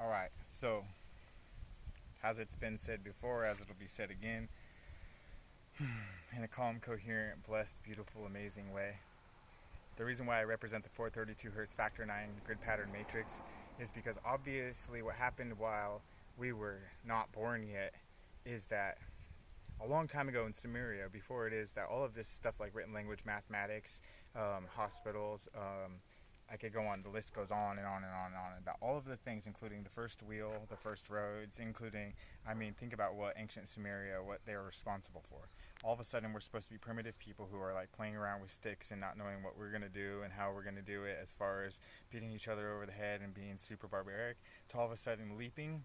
Alright, so, as it's been said before, as it'll be said again, in a calm, coherent, blessed, beautiful, amazing way. The reason why I represent the 432 Hertz Factor 9 grid pattern matrix is because obviously what happened while we were not born yet is that a long time ago in Sumeria, before it is that all of this stuff like written language, mathematics, hospitals, I could go on, the list goes on and on and on and on about all of the things, including the first wheel, the first roads, including, think about what ancient Sumeria, what they were responsible for. All of a sudden, we're supposed to be primitive people who are like playing around with sticks and not knowing what we're going to do and how we're going to do it, as far as beating each other over the head and being super barbaric, to all of a sudden leaping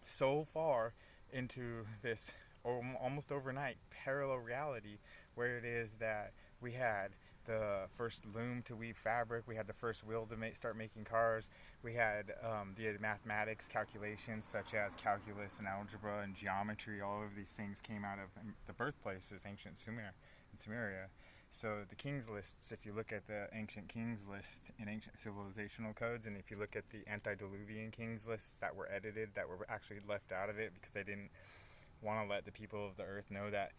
so far into this almost overnight parallel reality where it is that we had the first loom to weave fabric, we had the first wheel to start making cars, we had the mathematics calculations such as calculus and algebra and geometry. All of these things came out of the birthplaces, ancient Sumeria. So the king's lists, if you look at the ancient king's list in ancient civilizational codes, and if you look at the antediluvian king's lists that were edited, that were actually left out of it because they didn't want to let the people of the earth know that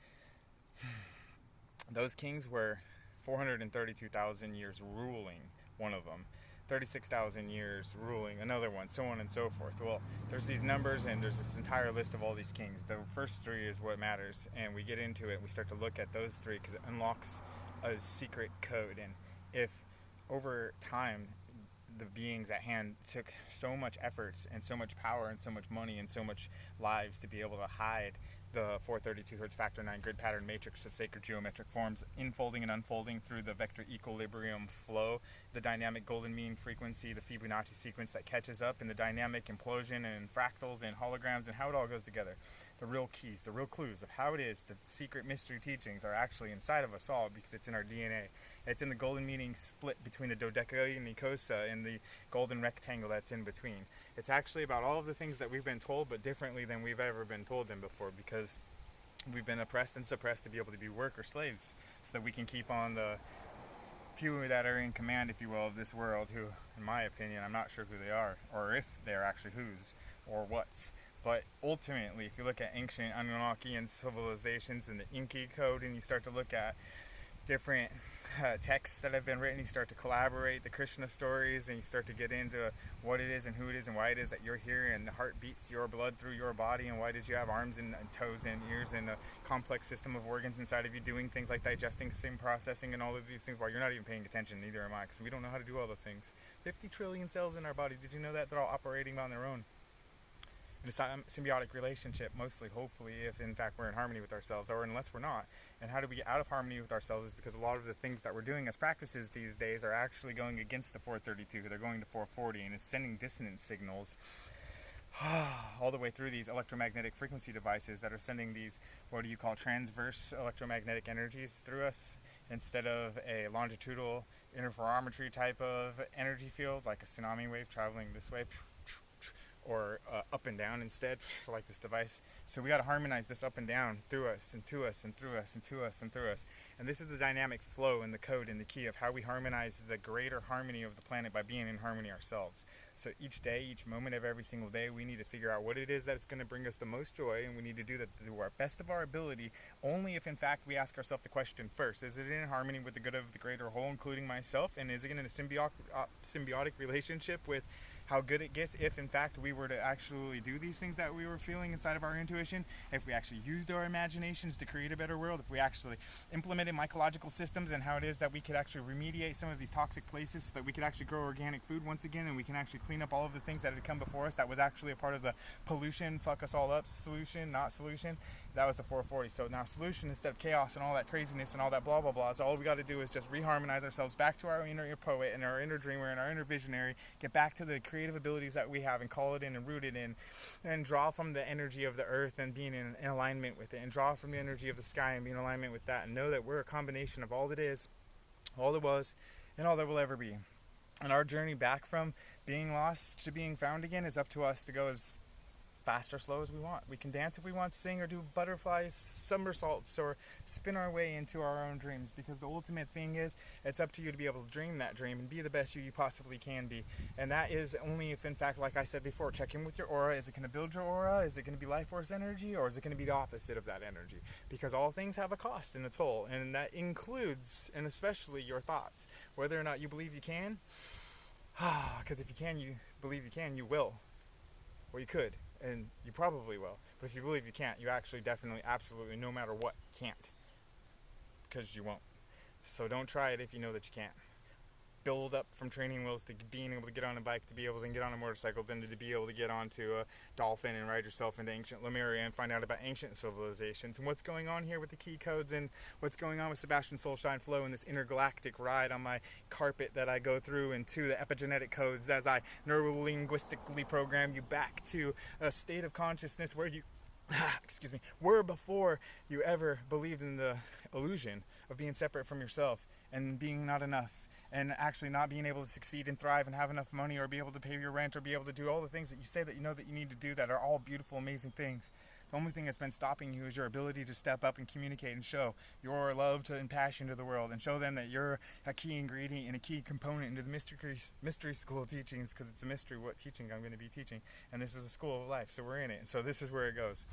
those kings were 432,000 years ruling one of them, 36,000 years ruling another one, so on and so forth. Well, there's these numbers and there's this entire list of all these kings. The first three is what matters, and we get into it, we start to look at those three because it unlocks a secret code. And if over time the beings at hand took so much efforts and so much power and so much money and so much lives to be able to hide the 432 Hertz Factor 9 grid pattern matrix of sacred geometric forms, infolding and unfolding through the vector equilibrium flow, the dynamic golden mean frequency, the Fibonacci sequence that catches up, and the dynamic implosion and fractals and holograms, and how it all goes together. The real keys, the real clues of how it is the secret mystery teachings are actually inside of us all, because it's in our DNA. It's in the golden meaning split between the dodecacosa and the golden rectangle that's in between. It's actually about all of the things that we've been told, but differently than we've ever been told them before, because we've been oppressed and suppressed to be able to be worker slaves, so that we can keep on the few that are in command, if you will, of this world, who, in my opinion, I'm not sure who they are, or if they're actually whose, or what's. But ultimately, if you look at ancient Anunnakian civilizations and the Inky code, and you start to look at different texts that have been written, you start to collaborate the Krishna stories, and you start to get into what it is and who it is and why it is that you're here, and the heart beats your blood through your body, and why does you have arms and toes and ears and a complex system of organs inside of you doing things like digesting, same processing, and all of these things while you're not even paying attention. Neither am I, because we don't know how to do all those things. 50 trillion cells in our body. Did you know that? They're all operating on their own in a symbiotic relationship, mostly, hopefully, if in fact we're in harmony with ourselves, or unless we're not. And how do we get out of harmony with ourselves is because a lot of the things that we're doing as practices these days are actually going against the 432. They're going to 440, and it's sending dissonance signals all the way through these electromagnetic frequency devices that are sending these, what do you call, transverse electromagnetic energies through us, instead of a longitudinal interferometry type of energy field, like a tsunami wave traveling this way, or up and down instead, like this device. So we got to harmonize this up and down through us and to us and through us and to us and through us. And this is the dynamic flow and the code and the key of how we harmonize the greater harmony of the planet by being in harmony ourselves. So each day, each moment of every single day, we need to figure out what it is that's going to bring us the most joy, and we need to do that to our best of our ability, only if in fact we ask ourselves the question first: is it in harmony with the good of the greater whole, including myself? And is it in a symbiotic relationship with how good it gets if in fact we were to actually do these things that we were feeling inside of our intuition, if we actually used our imaginations to create a better world, if we actually implemented mycological systems, and how it is that we could actually remediate some of these toxic places so that we could actually grow organic food once again, and we can actually clean up all of the things that had come before us that was actually a part of the pollution, fuck us all up, solution, not solution. That was the 440. So now solution instead of chaos and all that craziness and all that blah blah blah. So all we got to do is just reharmonize ourselves back to our inner poet and our inner dreamer and our inner visionary, get back to the creative abilities that we have and call it in and root it in, and draw from the energy of the earth and being in alignment with it, and draw from the energy of the sky and be in alignment with that, and know that we're a combination of all that is, all that was, and all that will ever be. And our journey back from being lost to being found again is up to us to go as fast or slow as we want. We can dance if we want, sing, or do butterflies, somersaults, or spin our way into our own dreams, because the ultimate thing is, it's up to you to be able to dream that dream and be the best you possibly can be. And that is only if, in fact, like I said before, check in with your aura. Is it going to build your aura? Is it going to be life force energy? Or is it going to be the opposite of that energy? Because all things have a cost and a toll, and that includes, and especially, your thoughts. Whether or not you believe you can, because if you believe you can, you will. Or you could, and you probably will. But if you believe you can't, you actually definitely, absolutely, no matter what, can't. Because you won't. So don't try it if you know that you can't. Build up from training wheels to being able to get on a bike, to be able to get on a motorcycle, then to be able to get onto a dolphin and ride yourself into ancient Lemuria and find out about ancient civilizations and what's going on here with the key codes and what's going on with Sebastian Soulshine Flow and this intergalactic ride on my carpet that I go through, into the epigenetic codes as I neurolinguistically program you back to a state of consciousness where you were before you ever believed in the illusion of being separate from yourself and being not enough, and actually not being able to succeed and thrive and have enough money or be able to pay your rent or be able to do all the things that you say that you know that you need to do, that are all beautiful, amazing things. The only thing that's been stopping you is your ability to step up and communicate and show your love and passion to the world, and show them that you're a key ingredient and a key component into the mystery school teachings, because it's a mystery what teaching I'm going to be teaching, and this is a school of life, so we're in it, and so this is where it goes.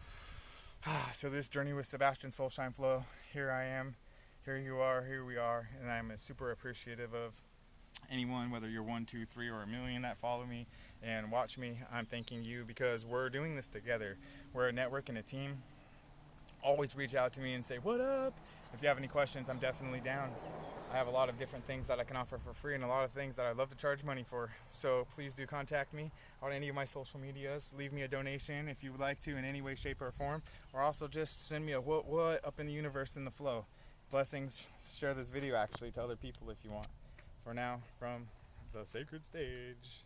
So this journey with Sebastian Soulshine Flow, here I am. Here you are, here we are, and I'm super appreciative of anyone, whether you're 1, 2, 3, or a million that follow me and watch me. I'm thanking you because we're doing this together. We're a network and a team. Always reach out to me and say, what up? If you have any questions, I'm definitely down. I have a lot of different things that I can offer for free and a lot of things that I'd love to charge money for. So please do contact me on any of my social medias. Leave me a donation if you would like to in any way, shape, or form. Or also just send me a what up in the universe in the flow. Blessings. Share this video actually to other people if you want. For now, from the sacred stage.